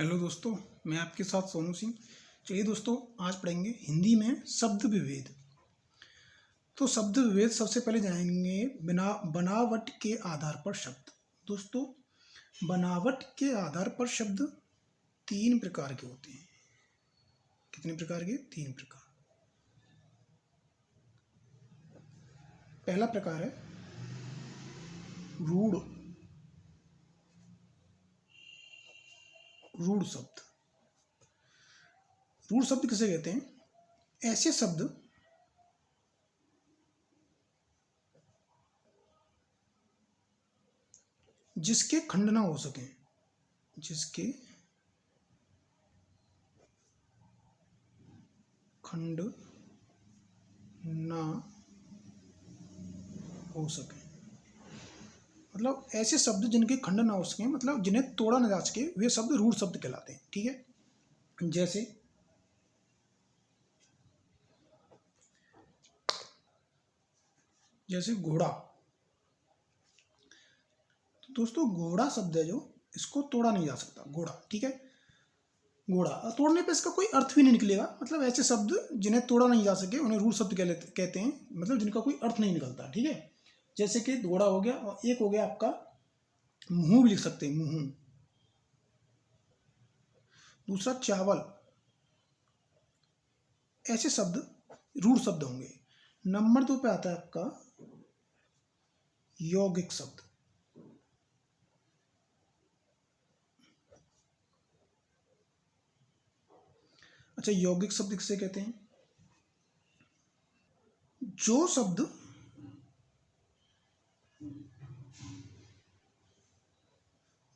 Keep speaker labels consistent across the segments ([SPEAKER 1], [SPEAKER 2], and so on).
[SPEAKER 1] Hello दोस्तों, मैं आपके साथ सोनू सिंह। चलिए दोस्तों, आज पढ़ेंगे हिंदी में शब्द विभेद। तो शब्द विभेद सबसे पहले जाएंगे बनावट के आधार पर शब्द। दोस्तों, बनावट के आधार पर शब्द तीन प्रकार के होते हैं। कितने प्रकार के? तीन प्रकार। पहला प्रकार है रूढ़ शब्द। रूढ़ शब्द किसे कहते हैं? ऐसे शब्द जिसके खंड ना हो सके, जिसके खंड ना हो सके, मतलब ऐसे शब्द जिनके खंड ना हो सके, मतलब जिन्हें तोड़ा ना जा सके, वे शब्द रूढ़ शब्द कहलाते हैं। ठीक है। जैसे घोड़ा। तो दोस्तों, घोड़ा शब्द है जो इसको तोड़ा नहीं जा सकता, घोड़ा। ठीक है। घोड़ा तोड़ने पे इसका कोई अर्थ भी नहीं निकलेगा। मतलब ऐसे शब्द जिन्हें तोड़ा नहीं जा सके उन्हें रूढ़ शब्द कहते हैं, मतलब जिनका कोई अर्थ नहीं निकलता। ठीक है। जैसे कि घोड़ा हो गया, और एक हो गया आपका मुंह, भी लिख सकते हैं, मुंह। दूसरा चावल। ऐसे शब्द रूढ़ शब्द होंगे। नंबर 2 पे आता है आपका यौगिक शब्द। अच्छा, यौगिक शब्द किसे कहते हैं? जो शब्द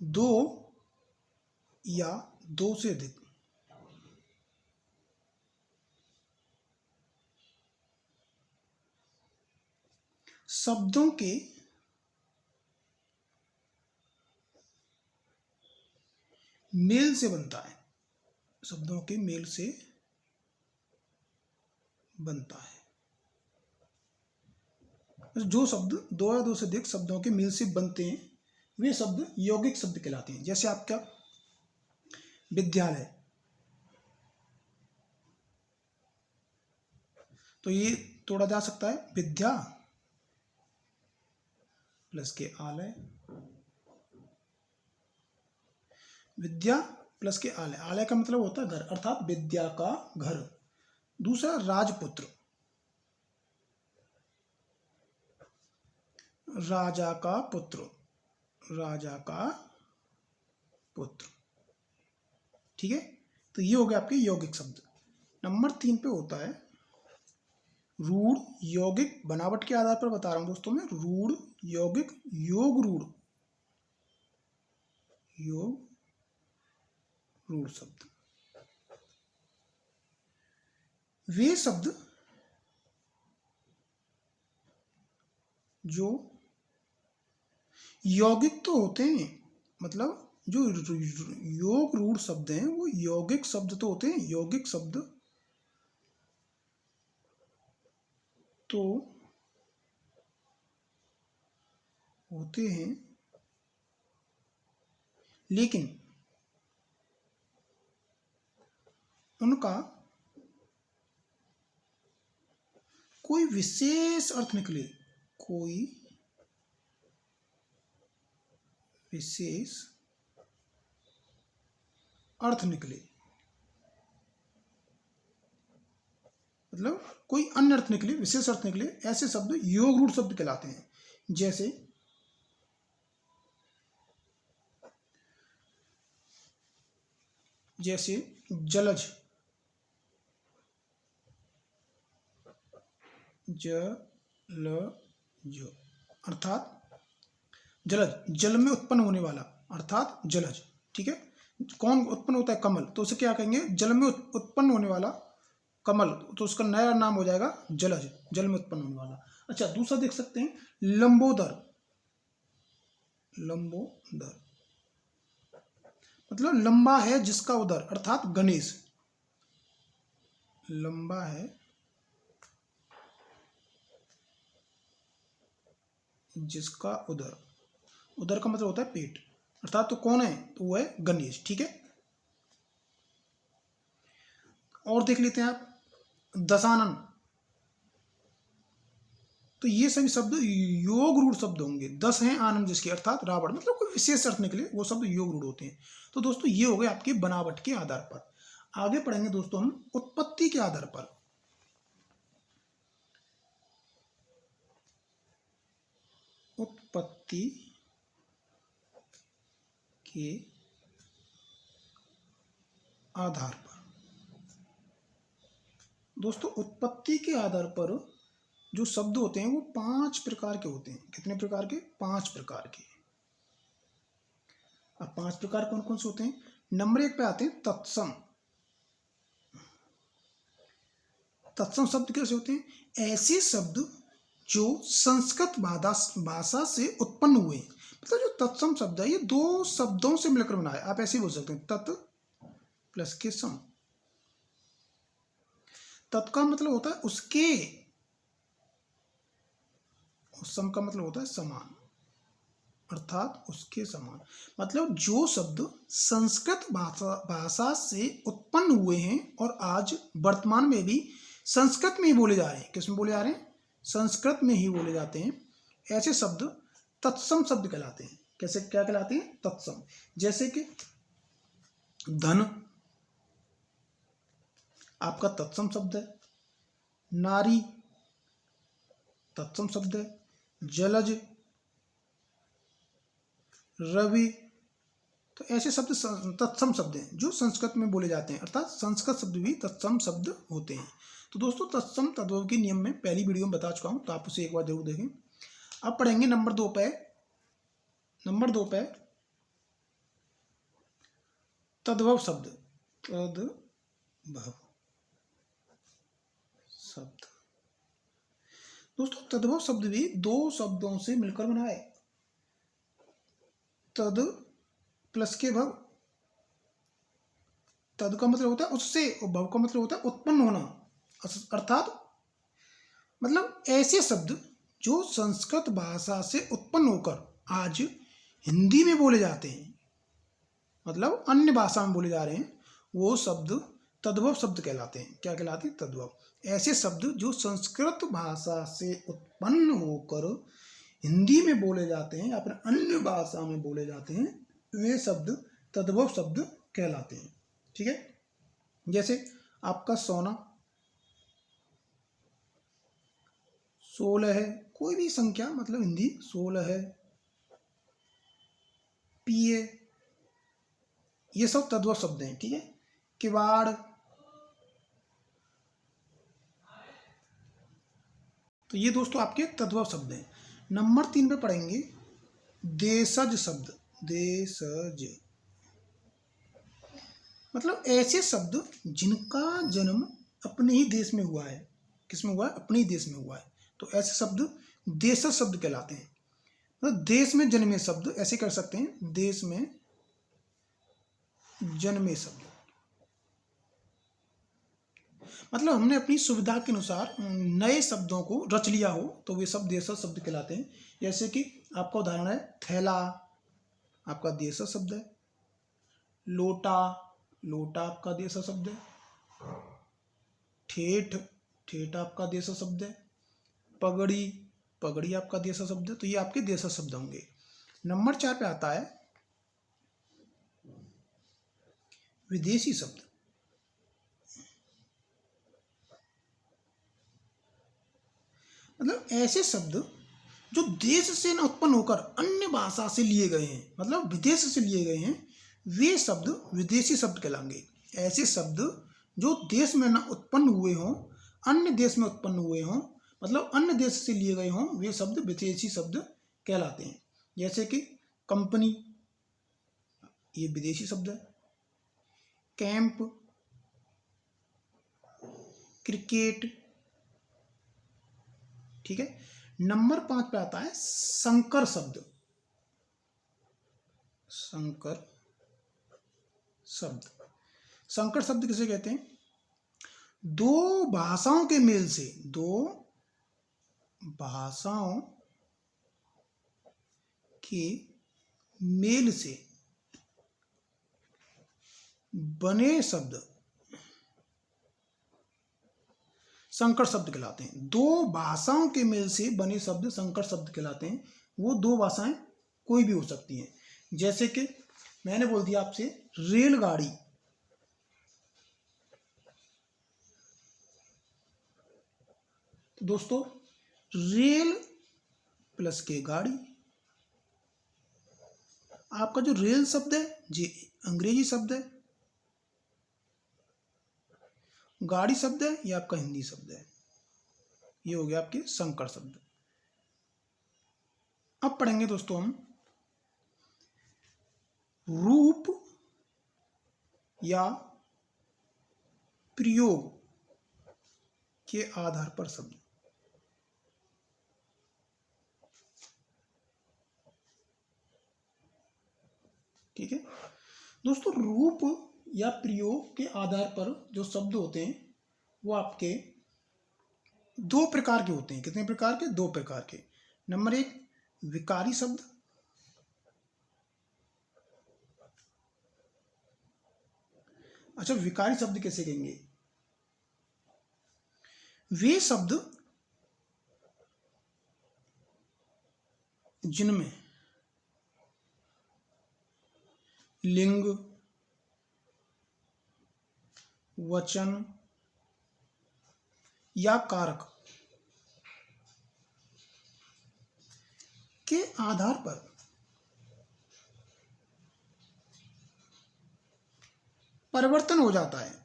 [SPEAKER 1] दो या दो से अधिक शब्दों के मेल से बनता है, शब्दों के मेल से बनता है। जो शब्द दो या दो से अधिक शब्दों के मेल से बनते हैं वे शब्द यौगिक शब्द कहलाते हैं। जैसे आपका विद्यालय, तो ये तोड़ा जा सकता है, विद्या प्लस के आलय, विद्या प्लस के आलय। आलय का मतलब होता है घर, अर्थात विद्या का घर। दूसरा राजपुत्र, राजा का पुत्र, राजा का पुत्र। ठीक है। तो ये हो गया आपके यौगिक शब्द। नंबर 3 पे होता है रूढ़ यौगिक। बनावट के आधार पर बता रहा हूं दोस्तों मैं। रूढ़ यौगिक, योग रूढ़, योग रूढ़ शब्द। वे शब्द जो यौगिक तो होते हैं, मतलब जो योग रूढ़ शब्द हैं वो यौगिक शब्द तो होते हैं। यौगिक शब्द तो होते हैं, लेकिन उनका कोई विशेष अर्थ निकले, कोई विशेष अर्थ निकले, मतलब कोई अन्य अर्थ निकले, विशेष अर्थ निकले, ऐसे शब्द योग रूढ़ शब्द कहलाते हैं। जैसे जलज, जलज अर्थात जलज, जल में उत्पन्न होने वाला, अर्थात जलज। ठीक है। कौन उत्पन्न होता है? कमल। तो उसे क्या कहेंगे? जल में उत्पन्न होने वाला कमल, तो उसका नया नाम हो जाएगा जलज, जल में उत्पन्न होने वाला। अच्छा, दूसरा देख सकते हैं लंबोदर। लंबोदर मतलब लंबा है जिसका उदर, अर्थात गणेश। लंबा है जिसका उदर, उदर का मतलब होता है पेट, अर्थात तो कौन है? तो वो है गणेश। ठीक है। और देख लेते हैं आप, दशानन। तो ये सभी शब्द योग रूढ़ शब्द होंगे। 10 हैं आनंद जिसके, अर्थात रावण, मतलब कोई विशेष अर्थ निकले वो शब्द योग रूढ़ होते हैं। तो दोस्तों ये हो गए आपके बनावट के आधार पर। आगे पढ़ेंगे दोस्तों हम उत्पत्ति के आधार पर। उत्पत्ति के आधार पर दोस्तों, उत्पत्ति के आधार पर जो शब्द होते हैं वो 5 प्रकार के होते हैं। कितने प्रकार के? 5 प्रकार के। अब 5 प्रकार कौन कौन से होते हैं? नंबर 1 पे आते हैं तत्सम। तत्सम शब्द कैसे होते हैं? ऐसे शब्द जो संस्कृत भाषा से उत्पन्न हुए। मतलब जो तत्सम शब्द है ये 2 शब्दों से मिलकर बना है। आप ऐसे बोल सकते हैं, तत् प्लस के सम। तत् का मतलब होता है उसके, और सम का मतलब होता है समान, अर्थात उसके समान। मतलब जो शब्द संस्कृत भाषा से उत्पन्न हुए हैं और आज वर्तमान में भी संस्कृत में ही बोले जा रहे हैं। किस में बोले जा रहे हैं? संस्कृत में ही बोले जाते हैं। ऐसे शब्द तत्सम शब्द कहलाते हैं। कैसे, क्या कहलाते हैं? तत्सम। जैसे कि धन आपका तत्सम शब्द है, नारी तत्सम शब्द है, जलज, रवि। तो ऐसे शब्द तत्सम शब्द हैं जो संस्कृत में बोले जाते हैं, अर्थात संस्कृत शब्द भी तत्सम शब्द होते हैं। तो दोस्तों तत्सम तद्भव के नियम में पहली वीडियो में बता चुका हूं, तो आप उसे एक बार जरूर देखें। अब पढ़ेंगे नंबर 2 पे। नंबर 2 पे तद्भव शब्द। तद्भव शब्द दोस्तों, तद्भव शब्द भी 2 शब्दों से मिलकर बना है। तद प्लस के भव। तद का मतलब होता है उससे, और भव का मतलब होता है उत्पन्न होना। अर्थात मतलब ऐसे शब्द जो संस्कृत भाषा से उत्पन्न होकर आज हिंदी में बोले जाते हैं, मतलब अन्य भाषा में बोले जा रहे हैं, वो शब्द तद्भव शब्द कहलाते हैं। क्या कहलाते हैं? तद्भव। ऐसे शब्द जो संस्कृत भाषा से उत्पन्न होकर हिंदी में बोले जाते हैं या फिर अन्य भाषा में बोले जाते हैं, वे शब्द तद्भव शब्द कहलाते हैं। ठीक है। जैसे आपका सोना 16 है, कोई भी संख्या मतलब हिंदी 16 है। पिए, ये सब तद्भव शब्द हैं। ठीक है। किवाड़, तो ये दोस्तों आपके तद्भव शब्द हैं। नंबर 3 पे पढ़ेंगे देशज शब्द। देशज मतलब ऐसे शब्द जिनका जन्म अपने ही देश में हुआ है। किस में हुआ है? अपने ही देश में हुआ है। तो ऐसे शब्द देशज शब्द कहलाते हैं। मतलब देश में जन्मे शब्द, ऐसे कर सकते हैं, देश में जन्मे शब्द। मतलब हमने अपनी सुविधा के अनुसार नए शब्दों को रच लिया हो तो वे शब्द देशज शब्द कहलाते हैं। जैसे कि आपका उदाहरण है थैला, आपका देशज शब्द है। लोटा, लोटा आपका देशज शब्द है। ठेठ, ठेठ आपका देशज शब्द है। पगड़ी, पगड़ी आपका देशज शब्द है। तो ये आपके देशज शब्द होंगे। नंबर 4 पे आता है विदेशी शब्द। मतलब ऐसे शब्द जो देश से न उत्पन्न होकर अन्य भाषा से लिए गए हैं, मतलब विदेश से लिए गए हैं, वे शब्द विदेशी शब्द कहलाएंगे। ऐसे शब्द जो देश में न उत्पन्न हुए हों, अन्य देश में उत्पन्न हुए हों, मतलब अन्य देश से लिए गए हों, वे शब्द विदेशी शब्द कहलाते हैं। जैसे कि कंपनी, ये विदेशी शब्द है। Camp, cricket. ठीक है। नंबर 5 पे आता है संकर शब्द। संकर शब्द, संकर शब्द किसे कहते हैं? 2 भाषाओं के मेल से, 2 भाषाओं के मेल से बने शब्द संकर शब्द कहलाते हैं। दो भाषाओं के मेल से बने शब्द संकर शब्द कहलाते हैं। वो दो भाषाएं कोई भी हो सकती हैं। जैसे कि मैंने बोल दिया आपसे रेलगाड़ी, तो दोस्तों रेल प्लस के गाड़ी, आपका जो रेल शब्द है ये अंग्रेजी शब्द है, गाड़ी शब्द है ये आपका हिंदी शब्द है। ये हो गया आपके संकर शब्द। अब पढ़ेंगे दोस्तों हम रूप या प्रयोग के आधार पर शब्द। ठीक है दोस्तों, रूप या प्रयोग के आधार पर जो शब्द होते हैं वो आपके दो प्रकार के होते हैं। कितने प्रकार के? दो प्रकार के। नंबर एक विकारी शब्द, अच्छा विकारी शब्द कैसे कहेंगे? वे शब्द जिनमें लिंग, वचन या कारक के आधार पर परिवर्तन हो जाता है।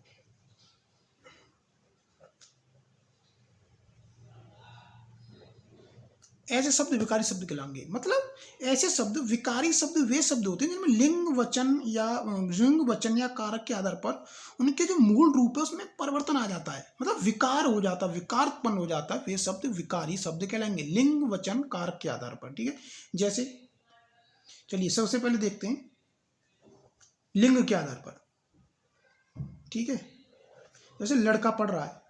[SPEAKER 1] ऐसे शब्द विकारी शब्द कहलाएंगे। मतलब ऐसे शब्द, विकारी शब्द वे शब्द होते हैं जिनमें लिंग वचन या कारक के आधार पर उनके जो मूल रूप है उसमें परिवर्तन आ जाता है, मतलब विकार हो जाता है, विकार उत्पन्न हो जाता है। वे शब्द विकारी शब्द कहलाएंगे लिंग वचन कारक के आधार पर। ठीक है, जैसे चलिए सबसे पहले देखते हैं लिंग के आधार पर। ठीक है, जैसे लड़का पढ़ रहा है,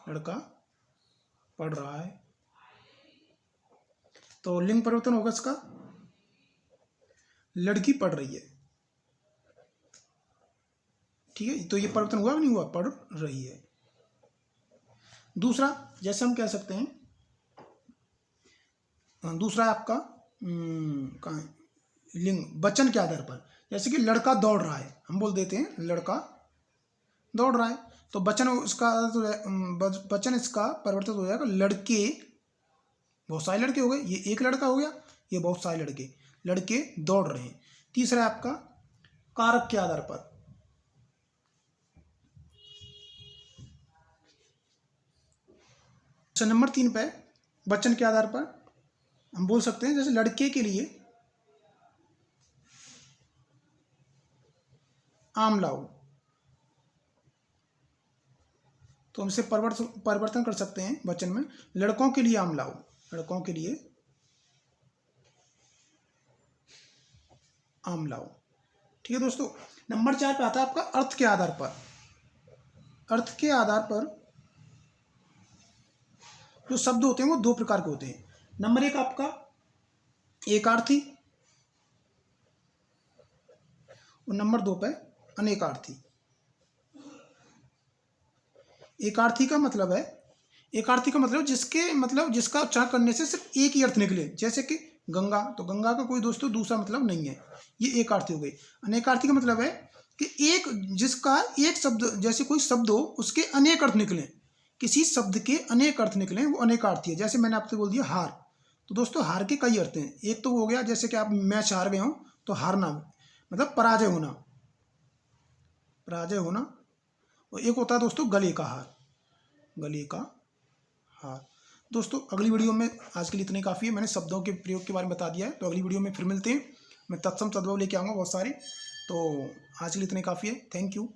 [SPEAKER 1] लड़का पढ़ रहा है तो लिंग परिवर्तन होगा इसका, लड़की पढ़ रही है। ठीक है, तो ये परिवर्तन हुआ कि नहीं हुआ? पढ़ रही है। दूसरा जैसे हम कह सकते हैं, दूसरा आपका लिंग वचन के आधार पर, जैसे कि लड़का दौड़ रहा है, हम बोल देते हैं लड़का दौड़ रहा है, तो वचन इसका वचन इसका परिवर्तित हो जाएगा लड़के, बहुत सारे लड़के हो गए, ये एक लड़का हो गया, ये बहुत सारे लड़के दौड़ रहे हैं। तीसरा है आपका कारक के आधार पर, नंबर 3 पे वचन के आधार पर हम बोल सकते हैं, जैसे लड़के के लिए आम लाओ, तो हम इसे परिवर्तन कर सकते हैं वचन में, लड़कों के लिए आम लाओ, लड़कों के लिए आम लाओ। ठीक है दोस्तों, नंबर 4 पे आता है आपका अर्थ के आधार पर। अर्थ के आधार पर जो शब्द होते हैं वो दो प्रकार के होते हैं। नंबर 1 आपका एकार्थी और नंबर 2 पे अनेकार्थी। एकार्थी का मतलब है, एकार्थी का मतलब जिसका उच्चारण करने से सिर्फ एक ही अर्थ निकले, जैसे कि गंगा, तो गंगा का कोई दोस्तों दूसरा मतलब नहीं है, ये एकार्थी हो गई। अनेकार्थी का मतलब है कि जिसका एक शब्द, जैसे कोई शब्द हो उसके अनेक अर्थ निकले, किसी शब्द के अनेक अर्थ निकले, वो अनेकार्थी है। जैसे मैंने आपसे बोल दिया हार, तो दोस्तों हार के कई अर्थ हैं। एक तो हो गया जैसे कि आप मैच हार गए हो तो हारना मतलब पराजय होना, और एक होता है दोस्तों गले का हार। दोस्तों अगली वीडियो में, आज के लिए इतने काफ़ी है, मैंने शब्दों के प्रयोग के बारे में बता दिया है, तो अगली वीडियो में फिर मिलते हैं। मैं तत्सम सद्भाव लेके आऊँगा बहुत सारे, तो आज के लिए इतने काफ़ी है। Thank you.